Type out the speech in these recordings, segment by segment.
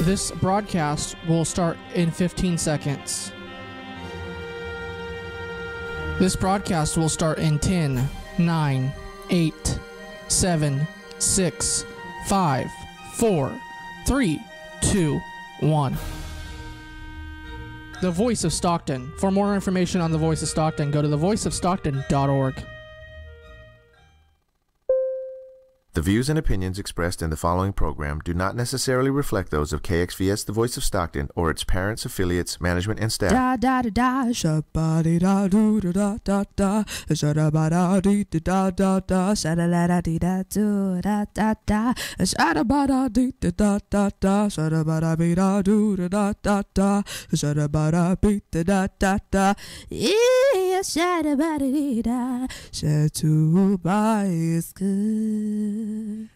This broadcast will start in 15 seconds. This broadcast will start in 10, 9, 8, 7, 6, 5, 4, 3, 2, 1. The Voice of Stockton. For more information on The Voice of Stockton, go to thevoiceofstockton.org. The views and opinions expressed in the following program do not necessarily reflect those of KXVS, The Voice of Stockton, or its parents, affiliates, management, and staff. Da da da da, shabba da do da da da, shabba da dee da da da, shabba da dee da do da da da, shabba da dee da da da, shabba da be da do da da da, shabba da be da da da, yeah, shabba dee da, Chef Tobias good. Good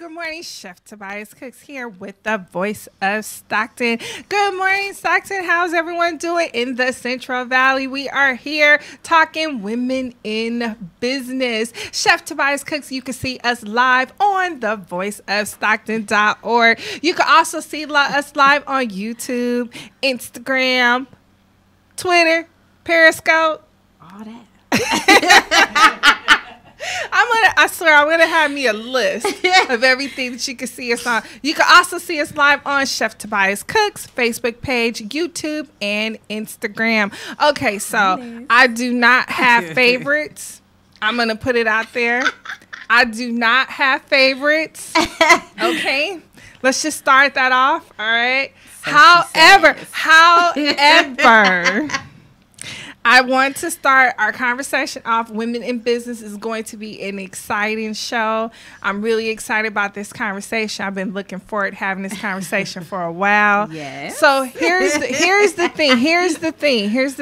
morning. Chef Tobias Cooks here with the Voice of Stockton. Good morning, Stockton. How's everyone doing in the Central Valley? We are here talking women in business. Chef Tobias Cooks, you can see us live on thevoiceofstockton.org. You can also see us live on YouTube, Instagram, Twitter, Periscope, all that. I swear I'm gonna have me a list of everything that you can see us on. You can also see us live on Chef Tobias Cooks Facebook page, YouTube, and Instagram. Okay, so I do not have favorites. I'm gonna put it out there. I do not have favorites. Okay, let's just start that off. All right. So however. I want to start our conversation off. Women in Business is going to be an exciting show. I'm really excited about this conversation. I've been looking forward to having this conversation for a while. Yes. So here's the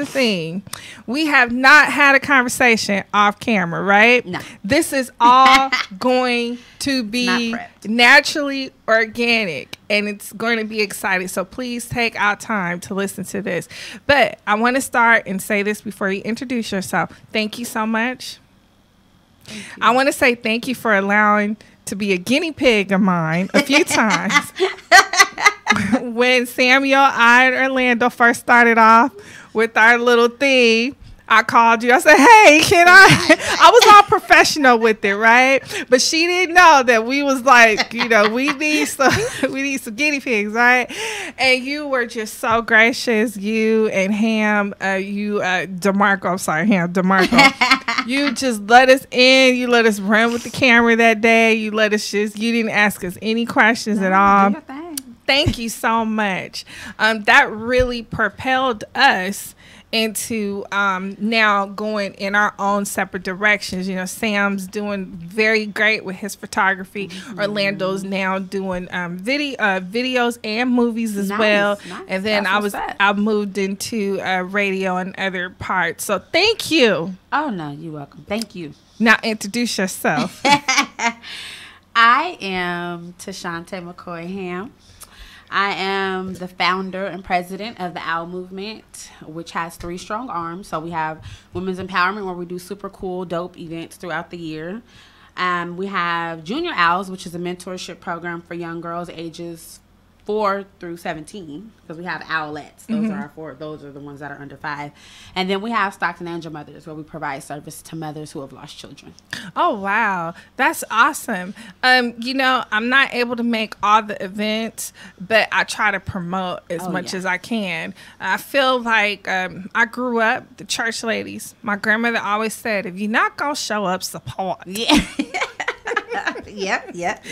thing. We have not had a conversation off camera, right? No. This is all going to be naturally organic, and it's going to be exciting. So please take our time to listen to this. But I want to start and say this before you introduce yourself. Thank you so much. I want to say thank you for allowing to be a guinea pig of mine a few times. When Samuel, I, and Orlando first started off with our little thing, I called you. I said, hey, can I was all professional with it, right? But she didn't know that we was like, we need some guinea pigs, right? And you were just so gracious. You and DeMarco. You just let us in. You let us run with the camera that day. You didn't ask us any questions at all. Thank you so much. That really propelled us into now going in our own separate directions. Sam's doing very great with his photography. Mm-hmm. Orlando's now doing videos and movies as well. Nice. And then I moved into radio and other parts. So thank you. Oh no, you're welcome. Thank you. Now introduce yourself. I am Tashante McCoy-Ham. I am the founder and president of the OWL movement, which has 3 strong arms. So we have Women's Empowerment, where we do super cool, dope events throughout the year. We have Junior OWLs, which is a mentorship program for young girls ages 4 through 17, because we have owlets. Those are our 4. Those are the ones that are under 5. And then we have Stockton Angel Mothers, where we provide service to mothers who have lost children. Oh, wow. That's awesome. I'm not able to make all the events, but I try to promote as much as I can. I feel like I grew up, the church ladies. My grandmother always said, if you're not going to show up, support. Yeah. Yep.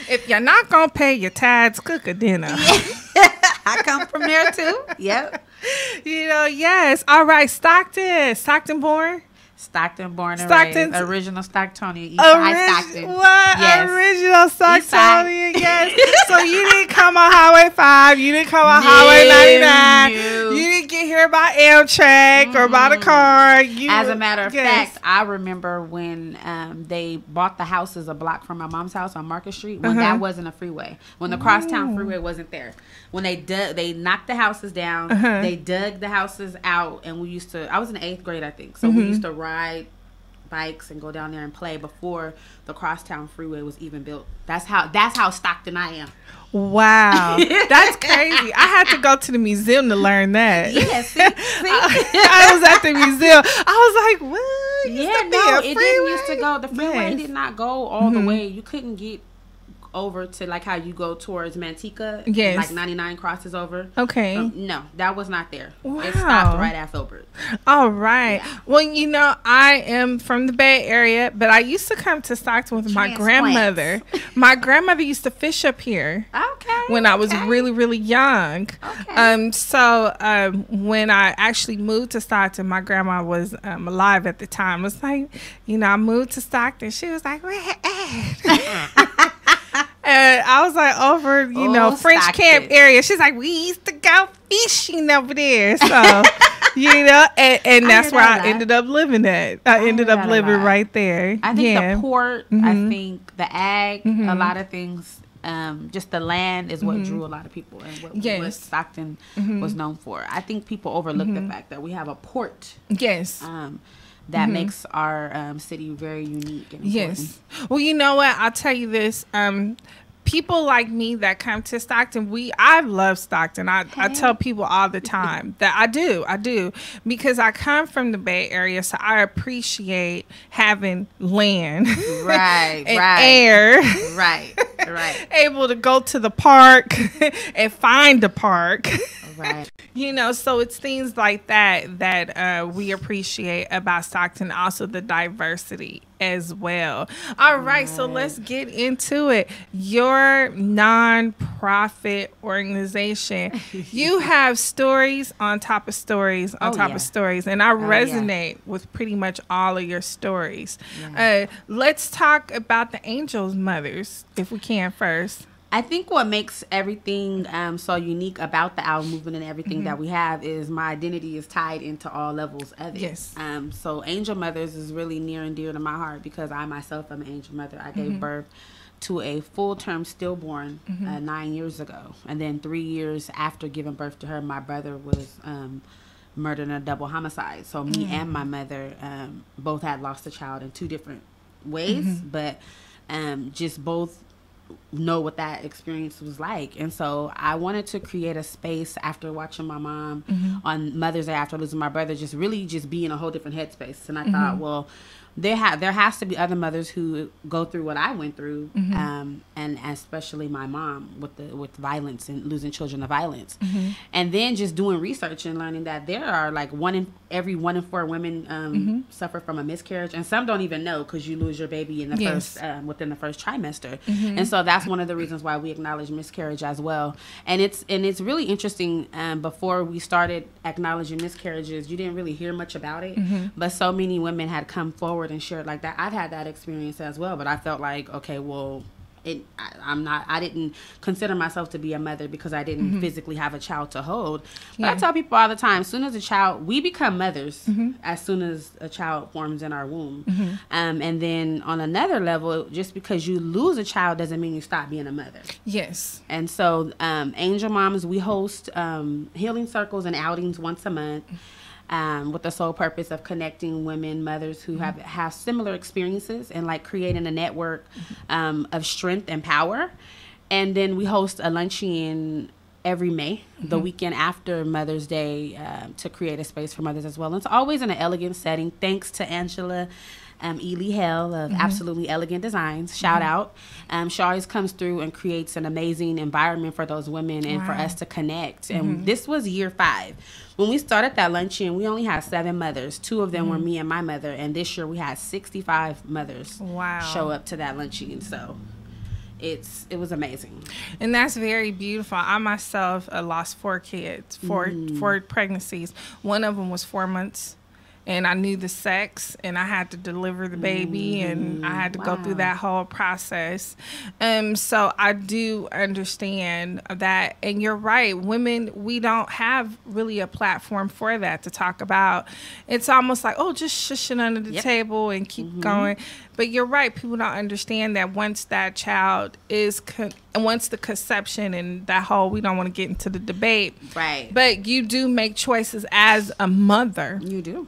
If you're not going to pay your tithes, cook a dinner. I come from there too. Yep. Yes. All right. Stockton born and raised. Original Stocktonian. Stockton. What? Yes. Original Stocktonian. Yes. So you didn't come on Highway 5. You didn't come on Highway 99. You didn't get here by Amtrak or by the car. As a matter of fact, I remember when they bought the houses a block from my mom's house on Market Street, when that wasn't a freeway. When the Crosstown Freeway wasn't there. When they knocked the houses down, they dug the houses out, and I was in the 8th grade, I think. So we used to ride bikes and go down there and play before the Crosstown Freeway was even built. That's how Stockton I am. Wow, that's crazy. I had to go to the museum to learn that. Yeah, see? I was at the museum. I was like, what? Yeah, no, it didn't used to go. The freeway did not go all the way. You couldn't get over to like how you go towards Manteca. Yes. Like 99 crosses over. Okay. No, that was not there. Wow. It stopped right at Filbert. All right. Yeah. Well, you know, I am from the Bay Area, but I used to come to Stockton with my grandmother. My grandmother used to fish up here. Okay. When I was really, really young. Okay. So when I actually moved to Stockton, my grandma was alive at the time. It was like, you know, I moved to Stockton. She was like, where at? And I was like, over, you know, French Stockton. Camp area. She's like, we used to go fishing over there. So, you know, and that's where I ended up living at. I ended up living right there. I think the port, I think the ag, a lot of things, just the land is what drew a lot of people and what Stockton was known for. I think people overlook the fact that we have a port. Yes. That makes our city very unique and important. Yes. Well, you know what? I'll tell you this. People like me that come to Stockton, I love Stockton. I tell people all the time that I do because I come from the Bay Area, so I appreciate having land, right, and air, right, able to go to the park and find the park. Right. You know, so it's things like that we appreciate about Stockton. Also the diversity as well. All right, so let's get into it. Your nonprofit organization, you have stories on top of stories on top of stories, and I resonate with pretty much all of your stories. Let's talk about the Angels Mothers, if we can first. I think what makes everything so unique about the OWL movement and everything that we have is my identity is tied into all levels of it. Yes. So Angel Mothers is really near and dear to my heart because I myself am an Angel Mother. I gave birth to a full-term stillborn 9 years ago. And then 3 years after giving birth to her, my brother was murdered in a double homicide. So me and my mother both had lost a child in two different ways, but just both know what that experience was like. And so I wanted to create a space after watching my mom on Mother's Day after losing my brother, just really just be in a whole different headspace. And I thought, well, there has to be other mothers who go through what I went through, and especially my mom with violence and losing children to violence, and then just doing research and learning that there are like 1 in 4 women suffer from a miscarriage, and some don't even know because you lose your baby in the first within the first trimester, and so that's one of the reasons why we acknowledge miscarriage as well. And it's really interesting. Before we started acknowledging miscarriages, you didn't really hear much about it, but so many women had come forward and shared like that. I've had that experience as well, but I felt like, okay, well, I didn't consider myself to be a mother because I didn't physically have a child to hold. But I tell people all the time, as soon as we become mothers as soon as a child forms in our womb. And then on another level, just because you lose a child doesn't mean you stop being a mother. Yes. And so Angel Moms, we host healing circles and outings once a month. With the sole purpose of connecting women, mothers who have similar experiences and like creating a network of strength and power. And then we host a luncheon every May, the weekend after Mother's Day, to create a space for mothers as well. And it's always in an elegant setting. Thanks to Angela Ely Hell of Absolutely Elegant Designs. Shout out. She always comes through and creates an amazing environment for those women and for us to connect. And this was year 5. When we started that luncheon, we only had 7 mothers. 2 of them were me and my mother. And this year we had 65 mothers show up to that luncheon. So it was amazing. And that's very beautiful. I myself lost 4 kids, 4 pregnancies. One of them was 4 months. And I knew the sex, and I had to deliver the baby, and I had to go through that whole process. So I do understand that. And you're right. Women, we don't have really a platform for that to talk about. It's almost like, oh, just shush it under the table and keep going. But you're right. People don't understand that once that child is, once the conception and that whole, we don't want to get into the debate. Right. But you do make choices as a mother. You do.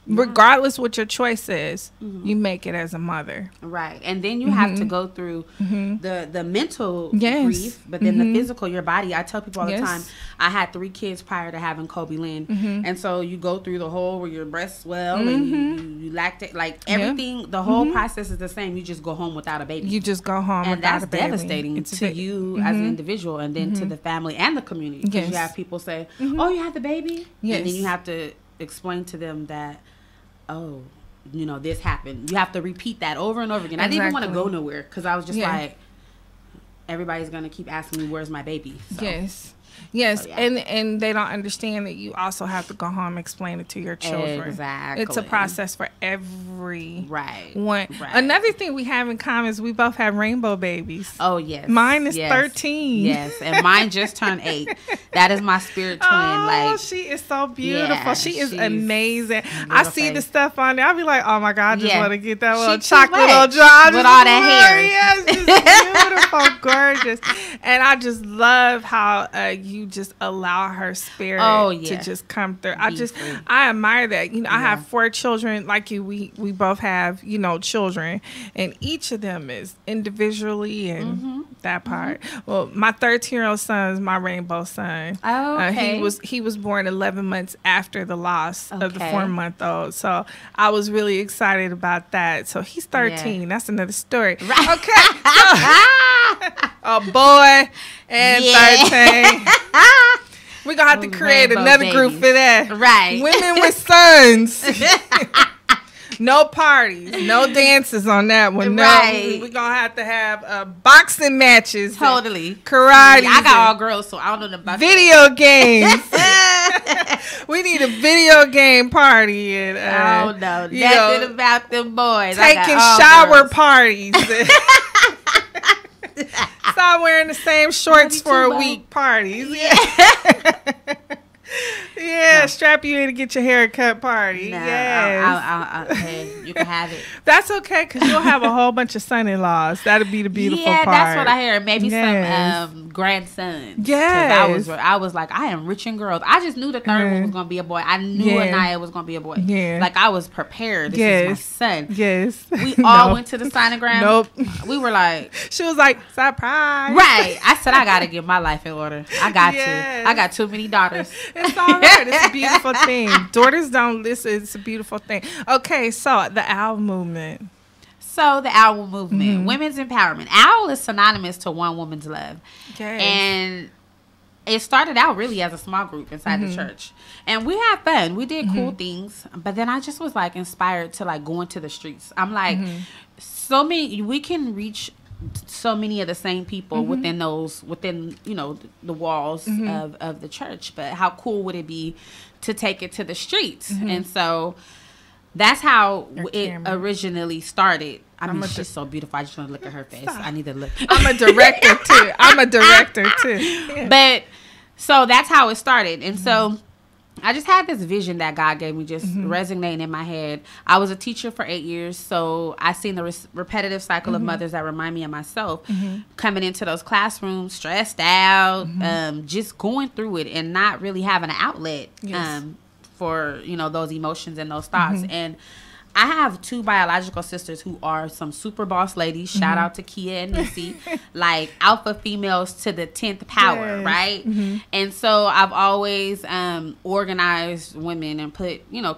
regardless what your choice is, you make it as a mother. Right. And then you have to go through the mental Yes. grief, but then the physical, your body. I tell people all the time, I had 3 kids prior to having Kobe Lynn. And so you go through the whole where your breasts swell and you lactate, like everything, the whole process is the same. You just go home without a baby. You just go home and without that's a baby. devastating to you as an individual, and then to the family and the community. Because you have people say, oh, you had the baby? Yes. And then you have to explain to them that, oh, you know, this happened. You have to repeat that over and over again. I didn't even want to go nowhere because I was just like, everybody's going to keep asking me, where's my baby? So. Yes, So, and they don't understand that you also have to go home and explain it to your children. Exactly. It's a process for every one. Right. Another thing we have in common is we both have rainbow babies. Oh, yes. Mine is 13. Yes, and mine just turned 8. That is my spirit twin. Oh, Like, she is so beautiful. Yeah, she is she's amazing. I see the stuff on there. I'll be like, oh my God, I just want to get that little She chocolate too little much drop. with all that hair. Yes, just beautiful, gorgeous. And I just love how you just allow her spirit to just come through. I admire that. You know, I have 4 children like you. We both have, you know, children, and each of them is individually and that part. Well, my 13-year-old son is my rainbow son. Oh, okay. He was born 11 months after the loss of the 4-month-old. So I was really excited about that. So he's 13. Yeah. That's another story. Right. Okay. A boy and 13. We're going to have to create another group for that. Right. Women with sons. No parties, no dances on that one. No, right. We're going to have boxing matches. Totally. Karate. I got all girls, so I don't know about video games. We need a video game party. And, I don't know nothing about them boys. Taking shower parties. Stop wearing the same shorts for a week parties. Yeah, strap you in to get your haircut party. No, yes. Hey, you can have it. That's okay, because you'll have a whole bunch of son-in-laws. That'll be the beautiful part. Yeah, that's what I hear. Maybe some grandsons. Yes. I was like, I am rich in girls. I just knew the third one was going to be a boy. I knew Anaya was going to be a boy. Yeah. Like, I was prepared. This is my son. Yes. We all went to the sonogram. Nope. We were like. She was like, surprise. Right. I said, I got to get my life in order. I got to. I got too many daughters. It's all right. It's a beautiful thing. Daughters don't listen. It's a beautiful thing. Okay, so the OWL movement. So the OWL movement, women's empowerment. OWL is synonymous to one woman's love. Okay. And it started out really as a small group inside the church. And we had fun. We did cool things. But then I just was like inspired to like go into the streets. I'm like, we can reach so many of the same people within you know, the walls of the church, but how cool would it be to take it to the streets? And so that's how it originally started. I mean, she's so beautiful. I just want to look at her face. I need to look. I'm a director too. Yeah. But so that's how it started. And so I just had this vision that God gave me just resonating in my head. I was a teacher for 8 years, so I seen the repetitive cycle of mothers that remind me of myself coming into those classrooms, stressed out, just going through it and not really having an outlet for, you know, those emotions and those thoughts. And I have 2 biological sisters who are some super boss ladies. Shout out to Kia and Nissy. Like alpha females to the 10th power, right? And so I've always organized women and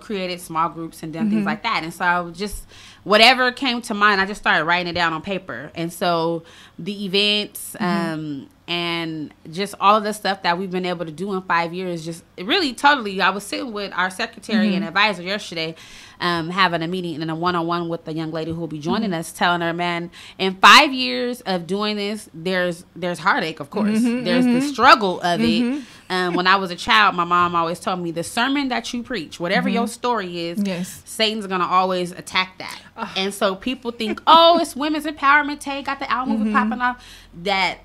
created small groups and done things like that. And so I would just, whatever came to mind, I just started writing it down on paper. And so the events and just all of the stuff that we've been able to do in 5 years, just really totally, I was sitting with our secretary and advisor yesterday, having a meeting and a one-on-one with the young lady who will be joining us, telling her, man, in 5 years of doing this, there's heartache, of course. There's the struggle of it. When I was a child, my mom always told me, the sermon that you preach, whatever your story is, Satan's going to always attack that. And so people think, oh, it's women's empowerment. Tay got the album movie popping off. That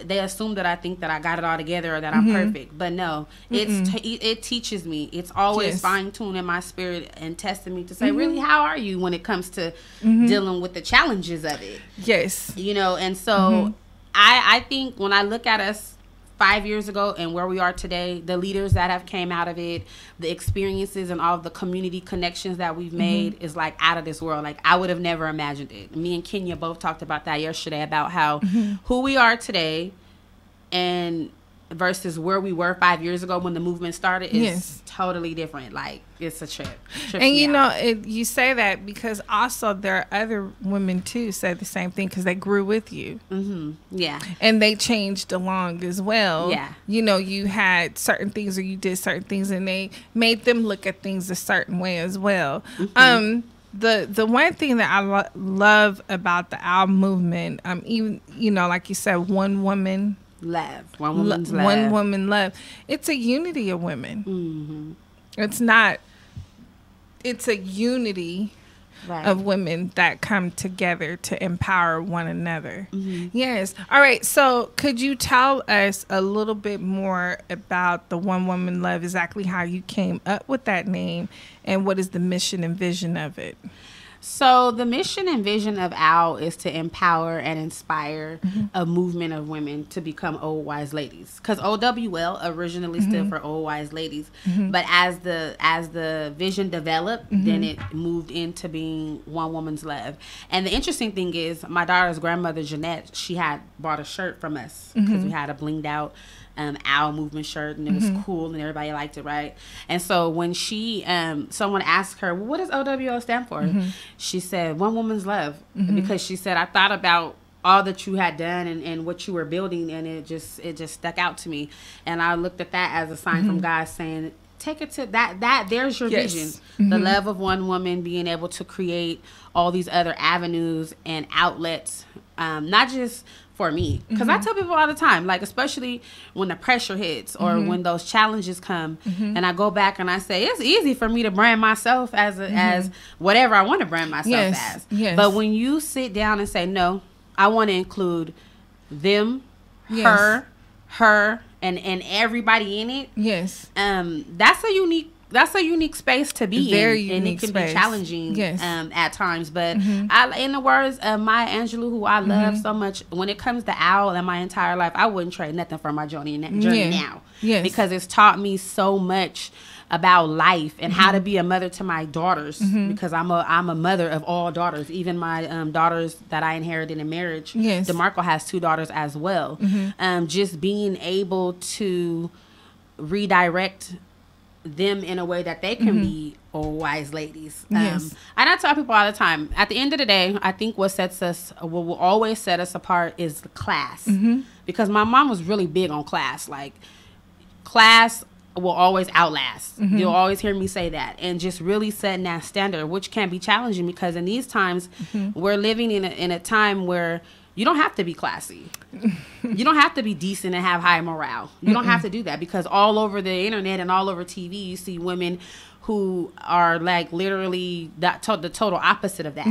they assume that I think that I got it all together or that I'm perfect. But no, it teaches me. It's always fine-tuning in my spirit and testing me to say, really, how are you when it comes to dealing with the challenges of it? Yes. You know, and so I think when I look at us 5 years ago and where we are today, the leaders that have came out of it, the experiences and all of the community connections that we've made is like out of this world. Like I would have never imagined it. Me and Kenya both talked about that yesterday, about how who we are today and versus where we were 5 years ago when the movement started is totally different. Like it's a trip. And you know, you say that because also there are other women too said the same thing because they grew with you. Yeah. And they changed along as well. Yeah. You know, you had certain things or you did certain things and they made them look at things a certain way as well. The one thing that I love about the OWL movement, even, you know, like you said, one woman love, one woman's love, one woman love. It's a unity of women. It's not. It's a unity of women that come together to empower one another. Yes. All right. So, could you tell us a little bit more about the One Woman Love? Exactly how you came up with that name, and what is the mission and vision of it? So the mission and vision of OWL is to empower and inspire a movement of women to become old wise ladies. Because OWL originally stood for old wise ladies, but as the vision developed, then it moved into being one woman's love. And the interesting thing is, my daughter's grandmother Jeanette, she had bought a shirt from us because we had a blinged out OWL movement shirt, and it was cool and everybody liked it, right? And so when she someone asked her, well, what does OWL stand for? She said one woman's love, because she said, I thought about all that you had done and what you were building, and it just stuck out to me, and I looked at that as a sign from God saying, take it to that there's your vision, the love of one woman, being able to create all these other avenues and outlets, not just for me, because I tell people all the time, like, especially when the pressure hits or when those challenges come, and I go back and I say, it's easy for me to brand myself as whatever I want to brand myself as. But when you sit down and say, no, I want to include them, her, and everybody in it. That's a unique space to be in, and it can be challenging at times. But in the words of Maya Angelou, who I love so much, when it comes to OWL and my entire life, I wouldn't trade nothing for my journey now, because it's taught me so much about life and how to be a mother to my daughters, because I'm a mother of all daughters, even my daughters that I inherited in marriage. DeMarco has 2 daughters as well. Just being able to redirect them in a way that they can be old wise ladies. And I tell people all the time, at the end of the day, I think what will always set us apart is the class, because my mom was really big on class. Like, class will always outlast. You'll always hear me say that, and just really setting that standard, which can be challenging, because in these times we're living in a time where you don't have to be classy. You don't have to be decent and have high morale. You don't have to do that, because all over the internet and all over TV, you see women who are like literally the total opposite of that.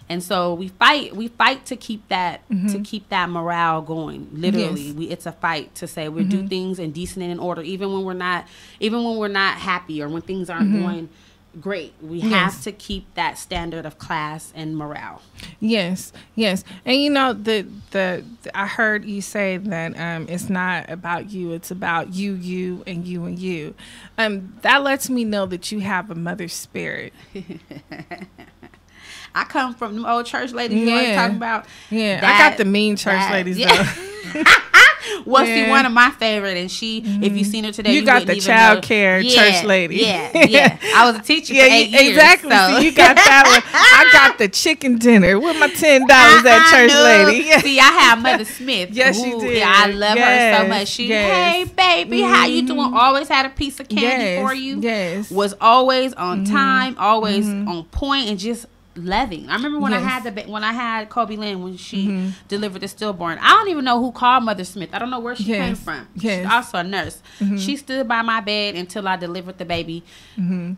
And so we fight to keep that morale going. Literally, it's a fight to say we do things in decent and in order, even when we're not happy or when things aren't going great. We have to keep that standard of class and morale. And you know, the I heard you say that it's not about you, it's about you and you. That lets me know that you have a mother spirit. I come from them old church ladies you always talking about. I got the mean church ladies though. Well, see, one of my favorite, and she, if you seen her today, you got the child care church lady. I was a teacher for 8 years. Exactly. So you got that one. I got the chicken dinner with my $10 at church lady. See, I have Mother Smith. You did. Yeah, I love her so much. She, hey baby, how you doing? Always had a piece of candy for you. Was always on time, always on point, and just loving. I remember when I had Kobe Lynn, when she delivered the stillborn. I don't even know who called Mother Smith. I don't know where she came from. She's also a nurse. She stood by my bed until I delivered the baby,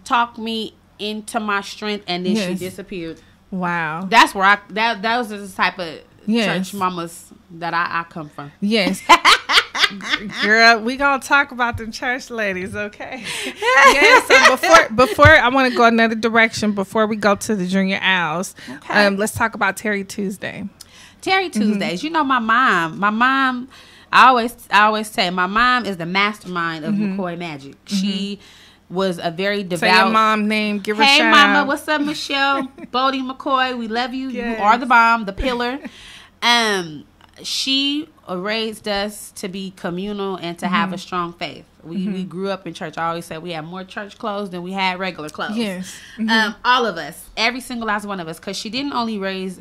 talked me into my strength, and then she disappeared. Wow. That's where that was the type of church mamas that I come from. Girl, we gonna talk about the church ladies, okay? So before I want to go another direction before we go to the Junior Owls. Let's talk about Terry Tuesday. Terry Tuesdays. You know, my mom. I always say my mom is the mastermind of McCoy Magic. She was a very devout. Say your mom name. Give her a hey, shout mama, out. what's up, Michelle? Bodie McCoy, we love you. Yes. You are the bomb, the pillar. She raised us to be communal and to have a strong faith. We grew up in church. I always say we had more church clothes than we had regular clothes. Yes. All of us, every single last one of us, because she didn't only raise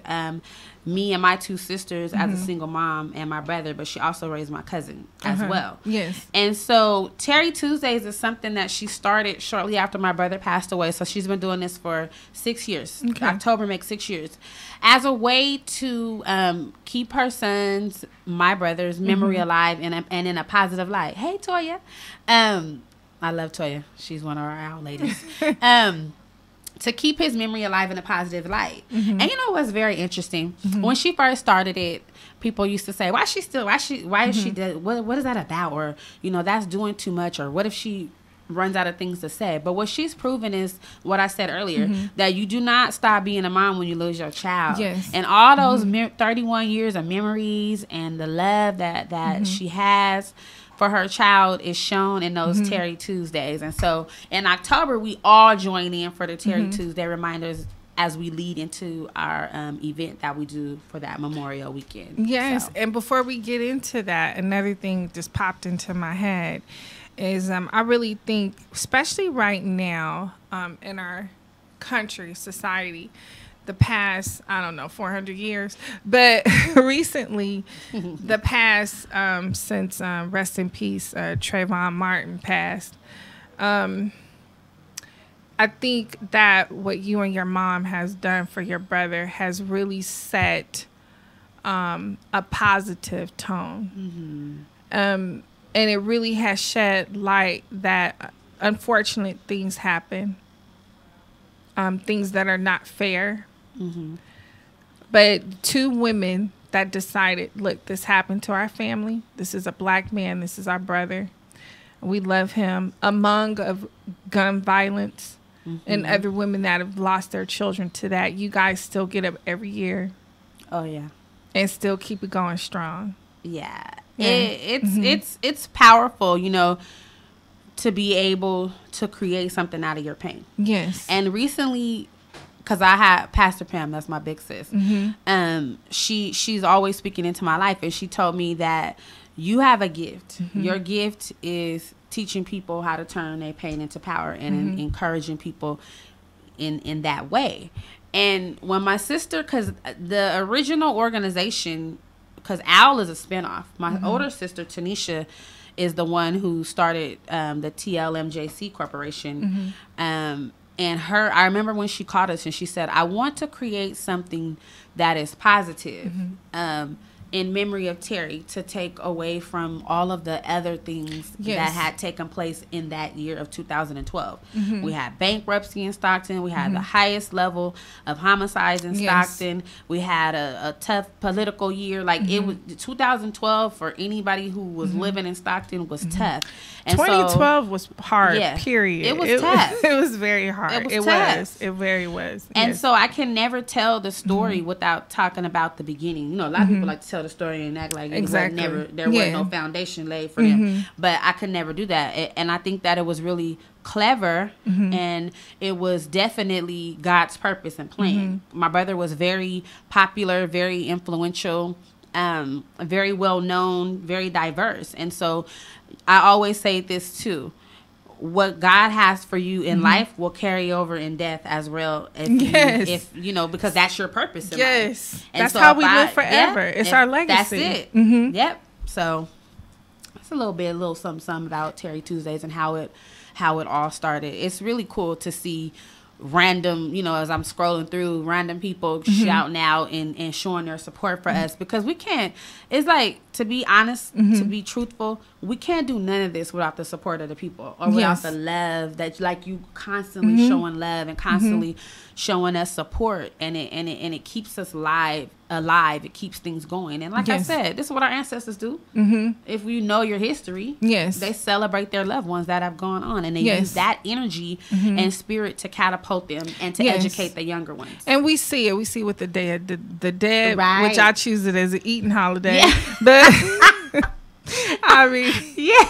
me and my two sisters as a single mom and my brother, but she also raised my cousin as well. Yes. And so Terry Tuesdays is something that she started shortly after my brother passed away. So she's been doing this for 6 years. Okay. October makes 6 years. As a way to keep her son's, my brother's memory alive and in a positive light. Hey, Toya. I love Toya. She's one of our owl ladies. To keep his memory alive in a positive light. And you know what's very interesting? When she first started it, people used to say, why is she what is that about? Or, you know, that's doing too much. Or what if she runs out of things to say? But what she's proven is what I said earlier, that you do not stop being a mom when you lose your child. Yes. And all those 31 years of memories and the love that she has for her child is shown in those Terry Tuesdays. And so in October, we all join in for the Terry Tuesday reminders as we lead into our event that we do for that Memorial Weekend. Yes. So. And before we get into that, another thing just popped into my head is I really think, especially right now in our country, society, the past, 400 years, but recently, the past, since rest in peace, Trayvon Martin passed, I think that what you and your mom has done for your brother has really set a positive tone. And it really has shed light that unfortunate things happen, things that are not fair. But two women that decided, look, this happened to our family. This is a black man. This is our brother. We love him. Among of gun violence and other women that have lost their children to that, you guys still get up every year. Oh, yeah. And still keep it going strong. Yeah. It's powerful, you know, to be able to create something out of your pain. Yes. And recently, because I had Pastor Pam, that's my big sis. She's always speaking into my life, and she told me that you have a gift. Your gift is teaching people how to turn their pain into power and encouraging people in that way. And when my sister, because the original organization, because OWL is a spinoff, my older sister Tanisha is the one who started the TLMJC Corporation. And I remember when she called us and she said, I want to create something that is positive in memory of Terry, to take away from all of the other things that had taken place in that year of 2012. We had bankruptcy in Stockton. We had the highest level of homicides in Stockton. We had a tough political year. Like it was 2012 for anybody who was living in Stockton was tough. And 2012 was hard, period. It was tough. It was very hard. It was. It very was. And so I can never tell the story without talking about the beginning. You know, a lot of people like to tell the story and act like there was no foundation laid for them. But I could never do that. And I think that it was really clever and it was definitely God's purpose and plan. My brother was very popular, very influential, very well known, very diverse. And so I always say this too: what God has for you in life will carry over in death as well. If you know, because that's your purpose in life. And that's so how we live forever. It's our legacy. That's it. Yep. So it's a little something about Terry Tuesdays and how it all started. It's really cool to see random, you know, as I'm scrolling through, random people shouting out and showing their support for us, because we can't, it's like, to be honest, to be truthful, we can't do none of this without the support of the people or without the love that, like, you constantly showing love and constantly showing us support, and it keeps us alive. It keeps things going. And like I said, this is what our ancestors do. If you know your history, they celebrate their loved ones that have gone on, and they use that energy and spirit to catapult them and to educate the younger ones. And we see it. We see with the dead, the dead, Right. which I choose it as an eating holiday. I mean, Yeah.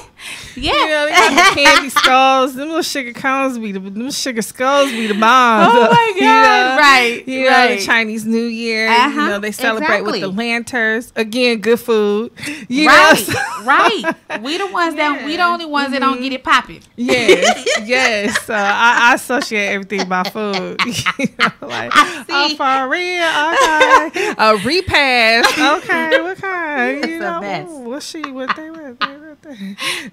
you know, they got the candy skulls. Them little sugar cones be them sugar skulls be the bombs. Oh my God! You know? Right, You know, right. the Chinese New Year. You know, they celebrate with the exactly. lanterns. Again, good food. You Right, know? right. We the ones that we the only ones that don't get it popping. Yes, yes. So I associate everything by food. You know, like, oh, see. for real? Okay. A repast. Okay, what kind? You It's know, the best. what's she? What they with?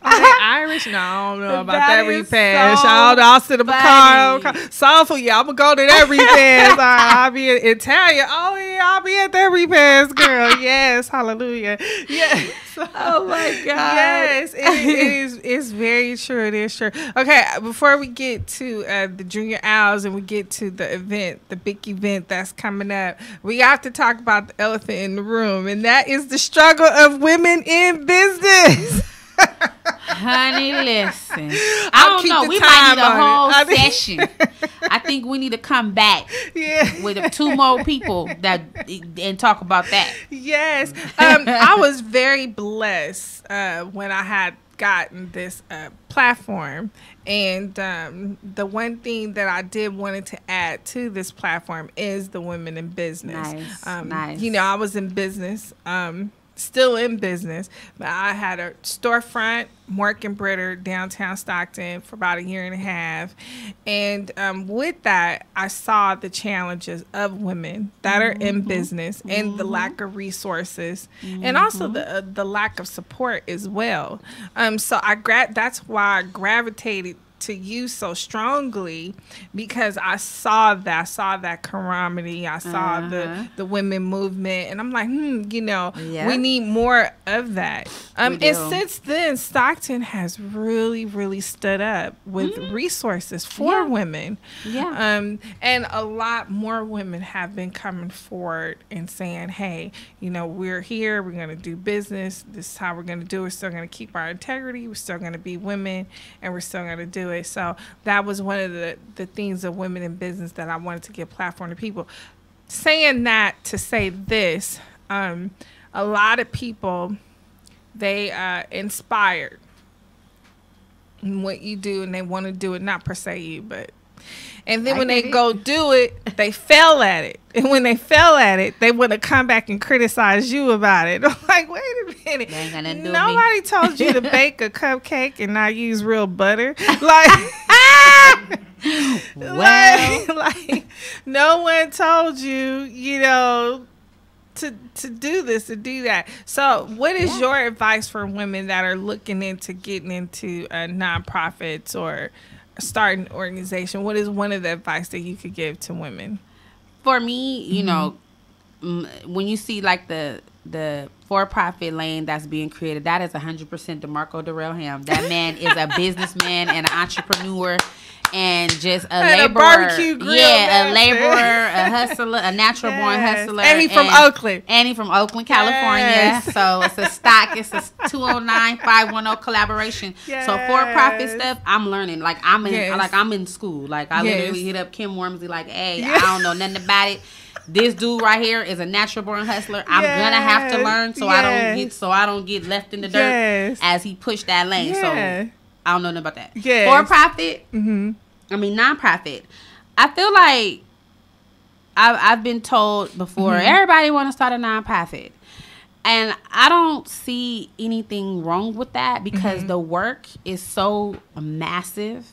Are they Irish? No, I don't know about that That is repast. so I'll sit in my car. funny. Soulful, yeah, I'm gonna go to that repast. I'll be in Italian. Oh yeah, I'll be at that repast, girl. Yes, hallelujah. Yes. Oh my God! Yes, it is. It's very true. It is true. Okay, before we get to the Junior Owls and we get to the event, the big event that's coming up, we have to talk about the elephant in the room, and that is the struggle of women in business. Honey, listen. I I'll don't keep know. the We time might need a on it. whole I mean- session. I think we need to come back Yeah. with 2 more people and talk about that. Yes. I was very blessed when I had gotten this platform. And the one thing that I did wanted to add to this platform is the women in business. Nice. You know, I was in business. Still in business, but I had a storefront, Mork and Britter, downtown Stockton for about 1.5 years. And with that, I saw the challenges of women that are in business and the lack of resources and also the lack of support as well. So that's why I gravitated to you so strongly, because I saw that calamity. I saw the women movement, and I'm like, you know, we need more of that. And since then, Stockton has really, really stood up with resources for women. Yeah. And a lot more women have been coming forward and saying, hey, you know, we're here, we're going to do business. This is how we're going to do it. We're still going to keep our integrity. We're still going to be women, and we're still going to do it. So that was one of the things of women in business that I wanted to give platform to people. Saying that to say this, a lot of people, they inspired in what you do, and they want to do it, not per se you, but and then when they go do it, they fail at it. And when they fail at it, they want to come back and criticize you about it. I'm like, wait a minute. They ain't gonna do Nobody told you to bake a cupcake and not use real butter. Like, like no one told you, you know, to do this, to do that. So what is your advice for women that are looking into getting into nonprofits or starting an organization? What is one of the advice that you could give to women? For me, you know, when you see like the for-profit lane that's being created, that is 100% DeMarco Darrell Ham. That man is a businessman and an entrepreneur and just a laborer. A barbecue grill. Yeah, a laborer, a hustler, a natural born hustler. And he from Oakland. And he from Oakland, California. Yes. So it's a stock. It's a 209-510 collaboration. Yes. So for-profit stuff, I'm learning. Like I'm in, Yes. like I'm in school. Like I literally hit up Kim Wormsley. Like, hey, Yes. I don't know nothing about it. This dude right here is a natural born hustler. I'm gonna have to learn so I don't get left in the dirt as he pushed that lane. So I don't know nothing about that. Yes. For profit, I mean nonprofit. I feel like I've been told before everybody want to start a nonprofit, and I don't see anything wrong with that because the work is so massive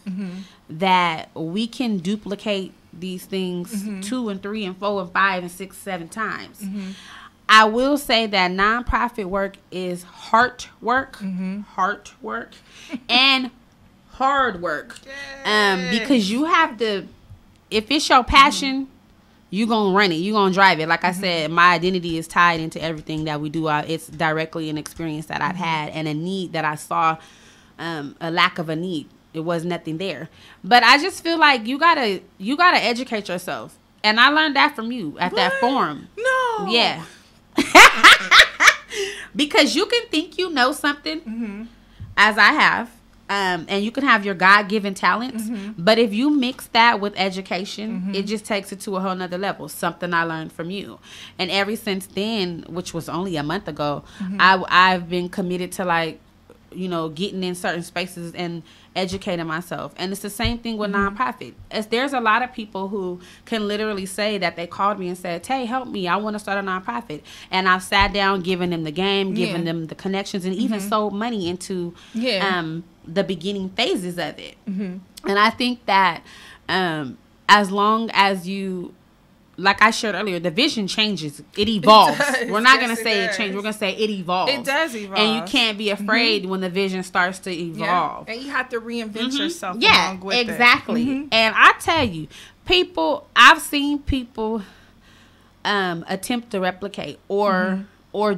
that we can duplicate these things 2 and 3 and 4 and 5 and 6, 7 times. I will say that nonprofit work is heart work, and hard work. Because you have to, if it's your passion, you're going to run it. You're going to drive it. Like I said, my identity is tied into everything that we do. It's directly an experience that I've had and a need that I saw, a lack of a need. It was nothing there. But I just feel like you gotta educate yourself. And I learned that from you at that forum. No. Yeah. Because you can think you know something, as I have, and you can have your God-given talents. But if you mix that with education, it just takes it to a whole nother level. Something I learned from you. And ever since then, which was only a month ago, I've been committed to like getting in certain spaces and educating myself. And it's the same thing with nonprofit. There's a lot of people who can literally say that they called me and said, "Tay, help me. I want to start a nonprofit." And I've sat down, giving them the game, giving them the connections, and even sold money into the beginning phases of it. And I think that as long as you, like I shared earlier, the vision changes. It evolves. We're not going to say it changes. We're going to say it evolves. It does evolve. And you can't be afraid when the vision starts to evolve. Yeah. And you have to reinvent yourself along with it. Exactly. And I tell you, I've seen people attempt to replicate or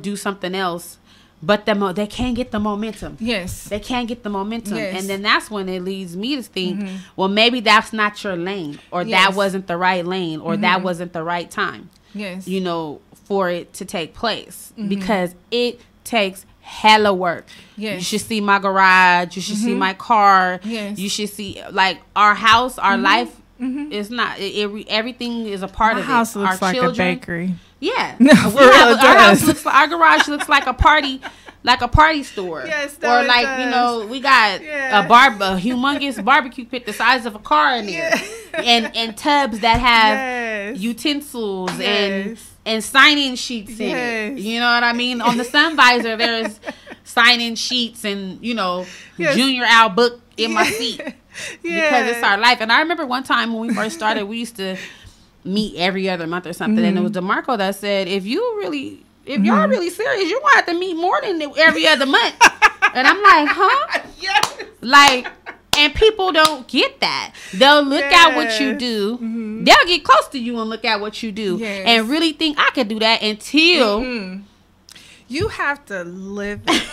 do something else, but they can't get the momentum. Yes. They can't get the momentum. Yes. And then that's when it leads me to think, well, maybe that's not your lane, or that wasn't the right lane, or that wasn't the right time. Yes. For it to take place, because it takes hella work. Yes. You should see my garage. You should see my car. Yes. You should see, like, our house, our life. It's not. Everything is a part of it. Our house looks like a bakery. Yeah, our garage looks like a party store. Yes, or like does. We got a humongous barbecue pit the size of a car in there, and tubs that have utensils and sign-in sheets in it. You know what I mean? On the sun visor, there's sign-in sheets and Junior Al book in my seat because it's our life. And I remember one time when we first started, we used to meet every other month or something, and it was DeMarco that said, if y'all really serious, you're gonna have to meet more than every other month. And I'm like, huh? Yes. Like, and people don't get that. They'll look at what you do. They'll get close to you and look at what you do and really think I could do that until you have to live it.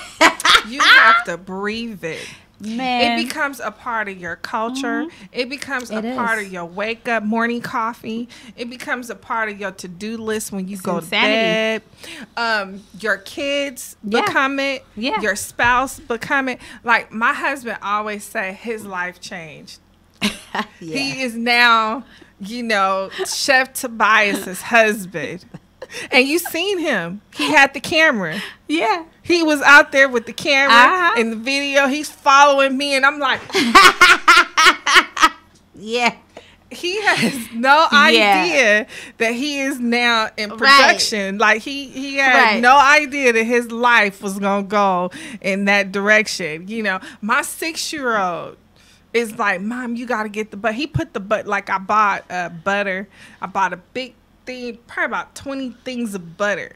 You have to breathe it. Man. It becomes a part of your culture. It becomes a part of your wake up morning coffee. It becomes a part of your to-do list when you go to bed. Your kids become it. Yeah. Your spouse become it. Like my husband always say, his life changed. He is now, Chef Tobias's husband. And you seen him. He had the camera. Yeah. He was out there with the camera in the video. He's following me, and I'm like, yeah. He has no idea that he is now in production. Like he had no idea that his life was gonna go in that direction. My 6-year-old is like, Mom, you gotta get the butter. He put the butter. Like I bought butter. I bought a big thing, probably about 20 things of butter,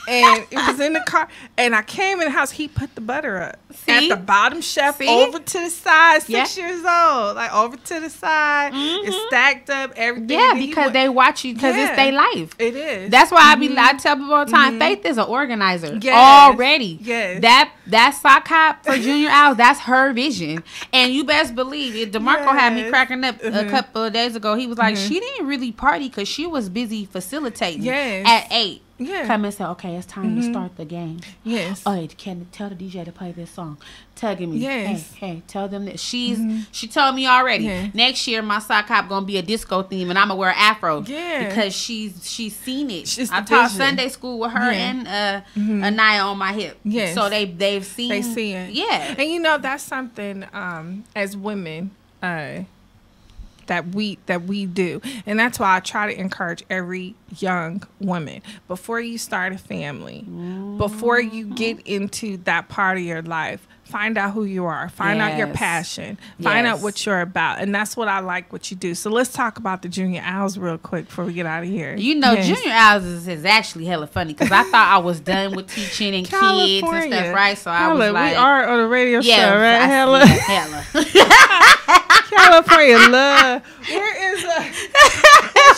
and it was in the car, and I came in the house. He put the butter up at the bottom shelf, over to the side. 6 years old, like over to the side. It's stacked up, everything. Yeah, because they watch you, because it's their life. It is. That's why I tell people all the time, Faith is an organizer already. Yes. That sock hop for Junior Al, that's her vision, and you best believe it. DeMarco had me cracking up a couple of days ago. He was like, she didn't really party because she was busy facilitating at 8. Yeah. Come and say, okay, it's time to start the game. Yes. Oh, can tell the DJ to play this song. Tugging me. Yes. Hey, tell them that she told me already. Yeah. Next year my sock hop gonna be a disco theme, and I'm gonna wear afro. Yeah. Because she's seen it. I taught Sunday school with her and Anaya on my hip. Yes. So they've seen. They see it. Yeah. And that's something as women that we do, and that's why I try to encourage every young woman, before you start a family, before you get into that part of your life, find out who you are, find out your passion, find out what you're about. And that's what I like what you do. So let's talk about the Junior Owls real quick before we get out of here. Junior Owls is actually hella funny, because I thought I was done with teaching and kids and stuff, right? So I was like, we are on a radio show, right? Hella. California love. Where is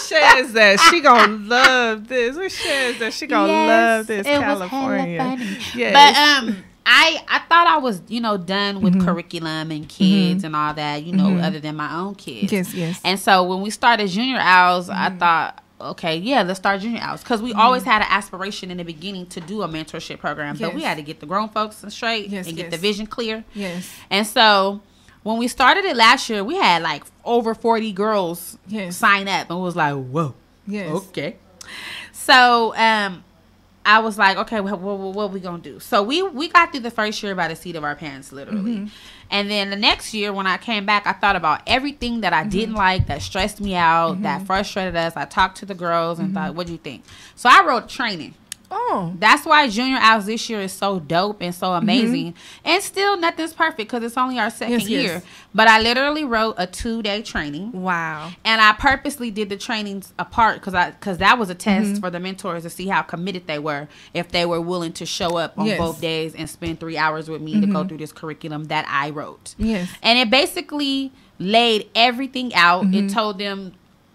Shaz at? She gonna love this. Where Shaz at? She gonna love this. California. Yes. But I thought I was done with curriculum and kids and all that, other than my own kids. Yes. And so when we started Junior Owls, I thought, okay, let's start Junior Owls, because we always had an aspiration in the beginning to do a mentorship program, but we had to get the grown folks straight and get the vision clear. Yes. And so when we started it last year, we had like over 40 girls sign up, and was like, whoa, okay. So I was like, okay, what are we gonna do? So we got through the first year by the seat of our pants, literally. And then the next year when I came back, I thought about everything that I didn't like, that stressed me out, that frustrated us. I talked to the girls and thought, what do you think? So I wrote training. Oh, that's why Junior Owls this year is so dope and so amazing. And still nothing's perfect because it's only our second year. But I literally wrote a 2-day training. Wow. And I purposely did the trainings apart because that was a test for the mentors to see how committed they were, if they were willing to show up on both days and spend 3 hours with me to go through this curriculum that I wrote. Yes. And it basically laid everything out. It told them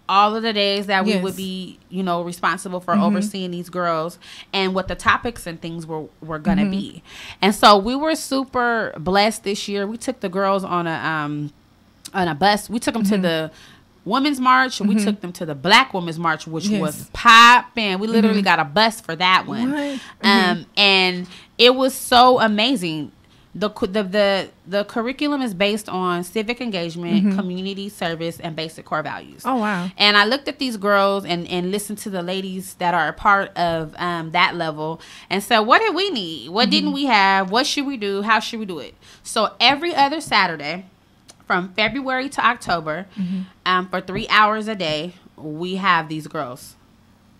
all of the days that we would be, you know, responsible for overseeing these girls and what the topics and things were going to be. And so we were super blessed this year. We took the girls on a bus. We took them to the Women's March. We took them to the Black Women's March, which was popping. We literally got a bus for that one. And it was so amazing. The curriculum is based on civic engagement, community service, and basic core values. Oh, wow. And I looked at these girls and listened to the ladies that are a part of that level and said, what did we need? What didn't we have? What should we do? How should we do it? So every other Saturday from February to October, for 3 hours a day, we have these girls.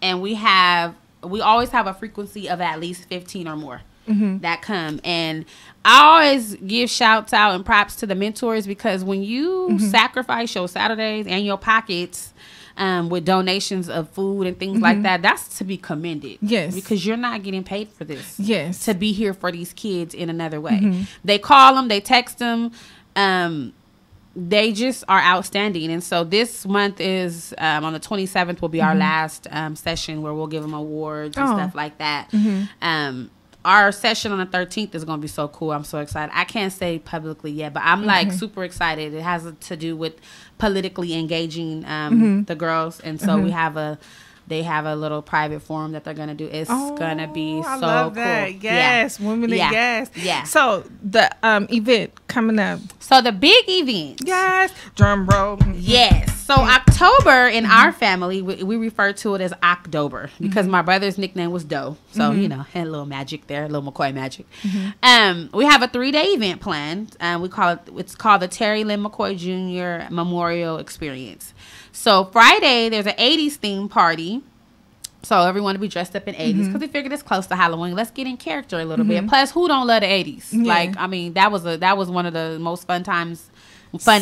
And we always have a frequency of at least 15 or more. That come. And I always give shouts out and props to the mentors because when you sacrifice your Saturdays and your pockets with donations of food and things like that, that's to be commended. Yes. Because you're not getting paid for this. Yes. To be here for these kids in another way. They call them, they text them. They just are outstanding. And so this month is on the 27th will be our last session where we'll give them awards and stuff like that. Our session on the 13th is going to be so cool. I'm so excited. I can't say publicly yet, but I'm like super excited. It has to do with politically engaging the girls. And so they have a little private forum that they're going to do. It's going to be so I love that. cool. Yes. Women in Gas. Yeah. So the event coming up. So the big event. Yes. Drum roll. Yes. So October in our family, we refer to it as October because my brother's nickname was Doe. So, you know, had a little magic there, a little McCoy magic. We have a 3-day event planned. It's called the Terry Lynn McCoy Jr. Memorial Experience. So Friday, there's an 80s theme party. So everyone will be dressed up in 80s because we figured it's close to Halloween. Let's get in character a little bit. Plus, who don't love the 80s? Yeah. Like, I mean, that was one of the most fun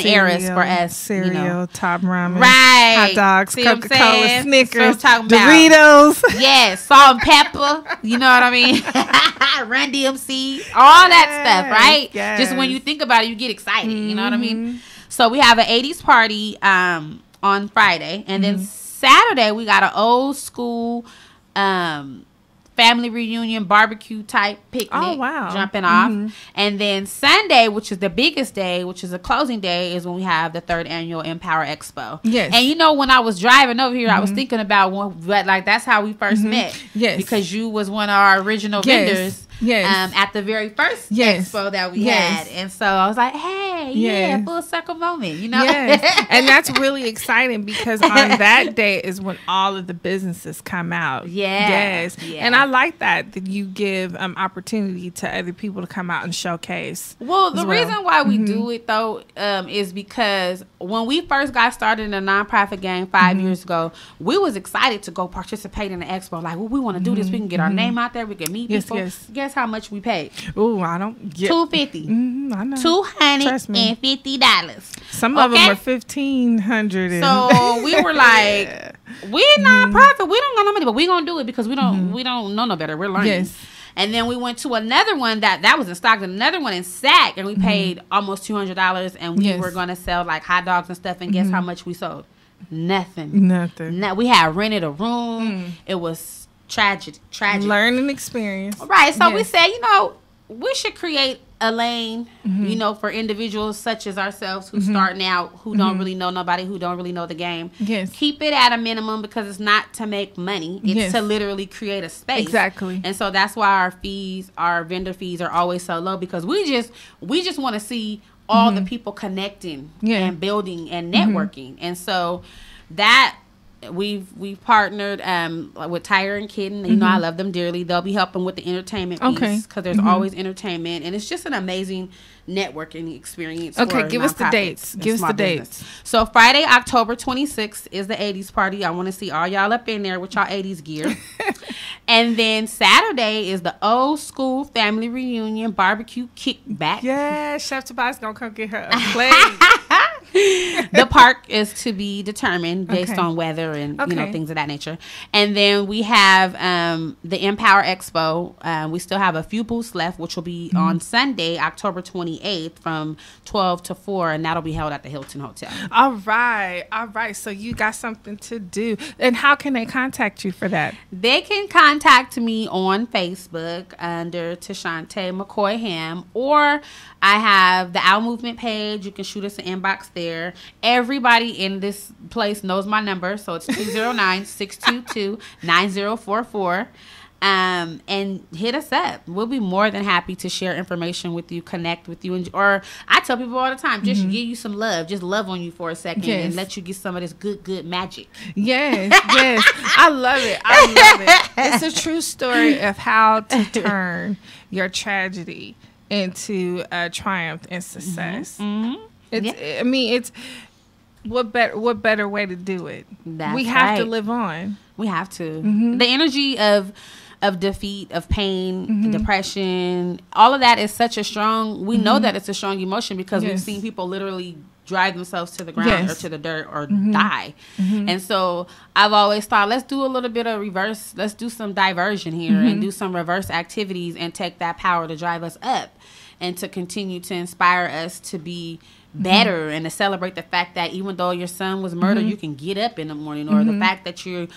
eras for us. Cereal, top ramen, right? Hot dogs, See what I'm Coca-Cola, saying? Snickers, So I'm talking about. Doritos. Yes, salt and pepper. You know what I mean? Run DMC, all that stuff, right? Yes. Just when you think about it, you get excited. You know what I mean? So we have an 80s party on Friday, and then Saturday we got an old school family reunion barbecue type picnic. Oh, wow. Jumping off. And then Sunday, which is the biggest day, which is a closing day, is when we have the 3rd annual Empower Expo. Yes. And you know, when I was driving over here, I was thinking about that's how we first met. Yes. Because you was one of our original vendors. Yes. At the very first expo that we had. And so I was like, hey, full circle moment, you know? Yes. And that's really exciting because on that day is when all of the businesses come out. Yes. And I like that you give opportunity to other people to come out and showcase. Well, the reason why we do it, though, is because when we first got started in the nonprofit game 5 years ago, we was excited to go participate in the expo. Like, well, we want to do this. We can get our name out there. We can meet people. Yes. Guess how much we paid? Oh, I don't get $250. I know. $250. Some of them are $1,500. So we were like, we're nonprofit. We don't got no money, but we gonna do it because we don't know no better. We're learning. Yes. And then we went to another one that was in Stockton, another one in Sac, and we paid almost $200, and we were gonna sell like hot dogs and stuff. And guess how much we sold? Nothing. We had rented a room. It was tragic. Learning experience. Right. So we said, you know, we should create a lane, you know, for individuals such as ourselves who starting out, who don't really know nobody, who don't really know the game. Yes. Keep it at a minimum because it's not to make money. It's to literally create a space. Exactly. And so that's why our vendor fees are always so low because we just want to see all the people connecting and building and networking. And so that we've partnered with Tyre and Kitten. You know, I love them dearly. They'll be helping with the entertainment piece because there's always entertainment, and it's just an amazing networking experience. Okay, give us the dates. Give us the dates. So Friday, October 26th is the 80s party. I want to see all y'all up in there with y'all 80s gear. And then Saturday is the old school family reunion barbecue kickback. Yeah, Chef Tobias gonna come get her a plate. The park is to be determined based on weather and you know, things of that nature. And then we have the Empower Expo. We still have a few booths left, which will be on Sunday, October 28th from 12 to 4, and that'll be held at the Hilton Hotel. All right. So you got something to do. And how can they contact you for that? They can contact me on Facebook under Tashante McCoy Ham, or I have the Owl Movement page. You can shoot us an inbox there. Everybody in this place knows my number, so it's 209-622-9044. And hit us up. We'll be more than happy to share information with you, connect with you, or I tell people all the time, just give you some love, just love on you for a second, and let you get some of this good magic. Yes. I love it. It's a true story of how to turn your tragedy into a triumph and success. I mean, it's what better way to do it? We have to live on. We have to. The energy of defeat, of pain, depression, all of that is such a strong, we know that it's a strong emotion because we've seen people literally drive themselves to the ground or to the dirt or die. And so I've always thought, let's do a little bit of reverse, let's do some diversion here and do some reverse activities and take that power to drive us up and to continue to inspire us to be better and to celebrate the fact that even though your son was murdered, you can get up in the morning, or the fact that you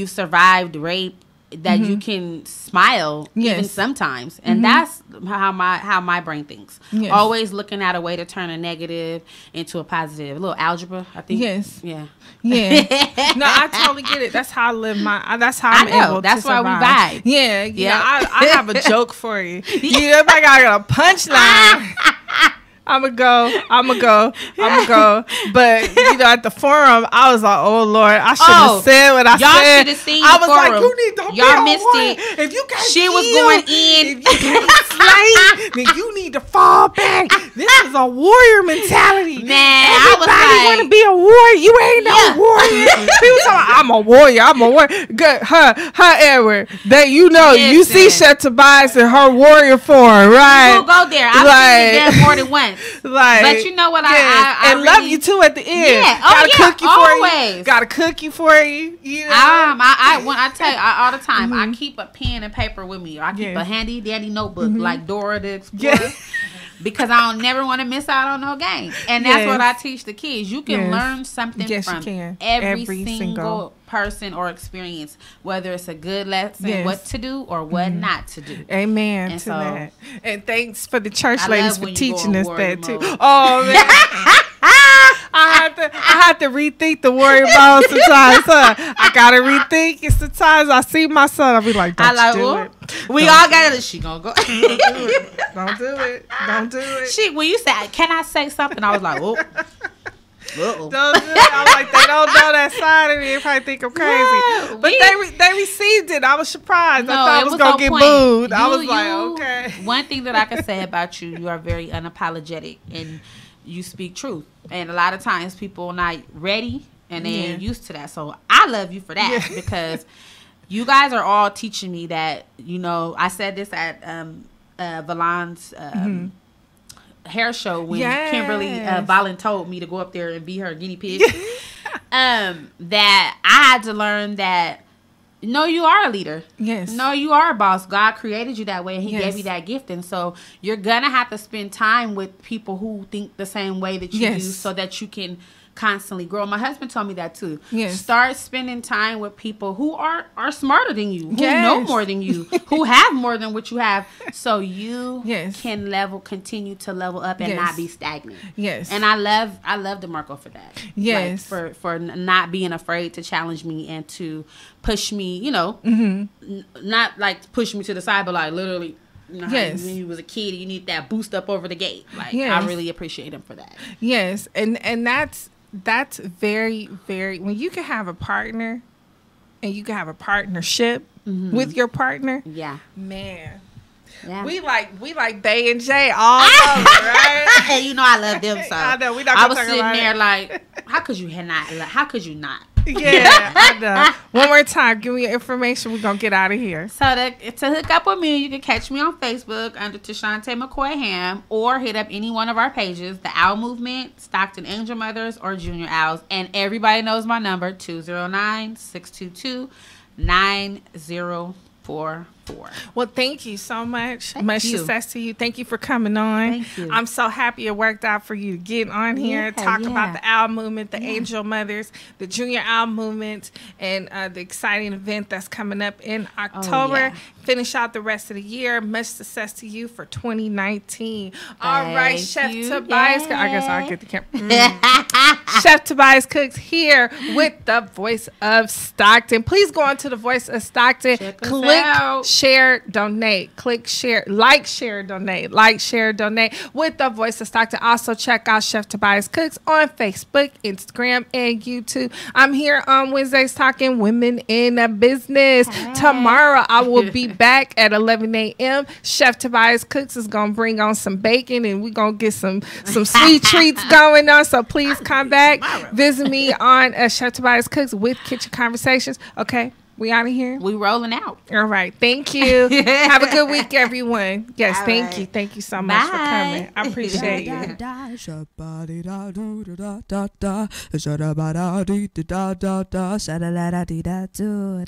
survived rape, that you can smile even sometimes. And that's how my brain thinks. Always looking at a way to turn a negative into a positive. A little algebra, I think. No, I totally get it. That's how I live that's how I'm able that's to why survive. we vibe. I have a joke for you. Everybody got a punchline. I'ma go. But at the forum, I was like, "Oh Lord, I should have said what I said." Y'all should have seen I the was forum. like, "You need to y'all be missed on it. If you got she was killed, going in. if you got slain, then you need to fall back. This is a warrior mentality. Man, everybody want to be a warrior. You ain't no warrior. People talking, I'm a warrior. Good, her Edward. That you see Chef Tobias in her warrior form, right? We'll go there. I've seen it more than once. But you know what? I and really love you too at the end. Gotta cook you always. for you. Gotta cook you for you. When I tell you all the time, I keep a pen and paper with me. I keep a handy dandy notebook like Dora the Explorer. Because I don't never want to miss out on no game. And that's what I teach the kids. You can learn something from every single person or experience, whether it's a good lesson, what to do or what not to do. Amen and to that. And thanks for the church ladies for teaching us that too. Mode. Oh man. I have to rethink the warrior mode sometimes. I gotta rethink it sometimes. I see my son, I'll be like, don't do it. We all got it. She gonna go. Don't do it. She, when you said, can I say something? I was like, oh. Don't do it. I was like, they don't know that side of me. They probably think I'm crazy. But they received it. I was surprised. I thought I was going to get booed. I was like, okay. One thing that I can say about you, you are very unapologetic and you speak truth. And a lot of times people are not ready and they ain't used to that. So I love you for that because you guys are all teaching me that, I said this at Valon's hair show when Kimberly Volin told me to go up there and be her guinea pig. That I had to learn that you are a leader. Yes. No, you are a boss. God created you that way and he gave you that gift. And so you're gonna have to spend time with people who think the same way that you do so that you can constantly grow. My husband told me that too. Yes. Start spending time with people who are smarter than you, who know more than you, who have more than what you have, so you can continue to level up and not be stagnant. Yes. And I love DeMarco for that. Yes. Like for not being afraid to challenge me and to push me, not like push me to the side, but like literally when you was a kid, you need that boost up over the gate. Like I really appreciate him for that. Yes. And that's very, very, when you can have a partner and you can have a partnership with your partner. Yeah. Man. Yeah. We like Bay and J all over, right? And you know I love them so. I know, we not I gonna was talk sitting about there it. like, how could you not? Yeah, I know. One more time, give me your information. We're going to get out of here. So to hook up with me, you can catch me on Facebook under Tashante McCoy Ham, or hit up any one of our pages, The Owl Movement, Stockton Angel Mothers, or Junior Owls. And everybody knows my number, 209-622-9044. Well, thank you so much. Thank Much you. success to you. Thank you for coming on. Thank you. I'm so happy it worked out for you to get on here, Yeah, talk yeah. about the Owl Movement, the Angel Mothers, the Junior Owl Movement, and the exciting event that's coming up in October. yeah. Finish out the rest of the year. Much success to you for 2019. All right, Thank Chef you. Tobias. Yay. I guess I'll get the camera. Chef Tobias Cooks here with the Voice of Stockton. Please go on to the Voice of Stockton. Check us Click, out. share, donate. Click, share, like, share, donate. Like, share, donate with the Voice of Stockton. Also, check out Chef Tobias Cooks on Facebook, Instagram, and YouTube. I'm here on Wednesdays talking women in a business. Hey. Tomorrow, I will be back at 11 a.m. Chef Tobias Cooks is going to bring on some bacon, and we're going to get some sweet treats going on. So please come back. Visit me on Chef Tobias Cooks with Kitchen Conversations. Okay, we out of here. We rolling out. All right. Thank you. Have a good week, everyone. Yes, All thank right. you. Thank you so much for Bye. coming. I appreciate you. Sha-ba-dee-da-doo-da-da-da-da. Sha-da-ba-da-dee-da-da-da-da. Sha-da-la-da-dee-da-doo-da.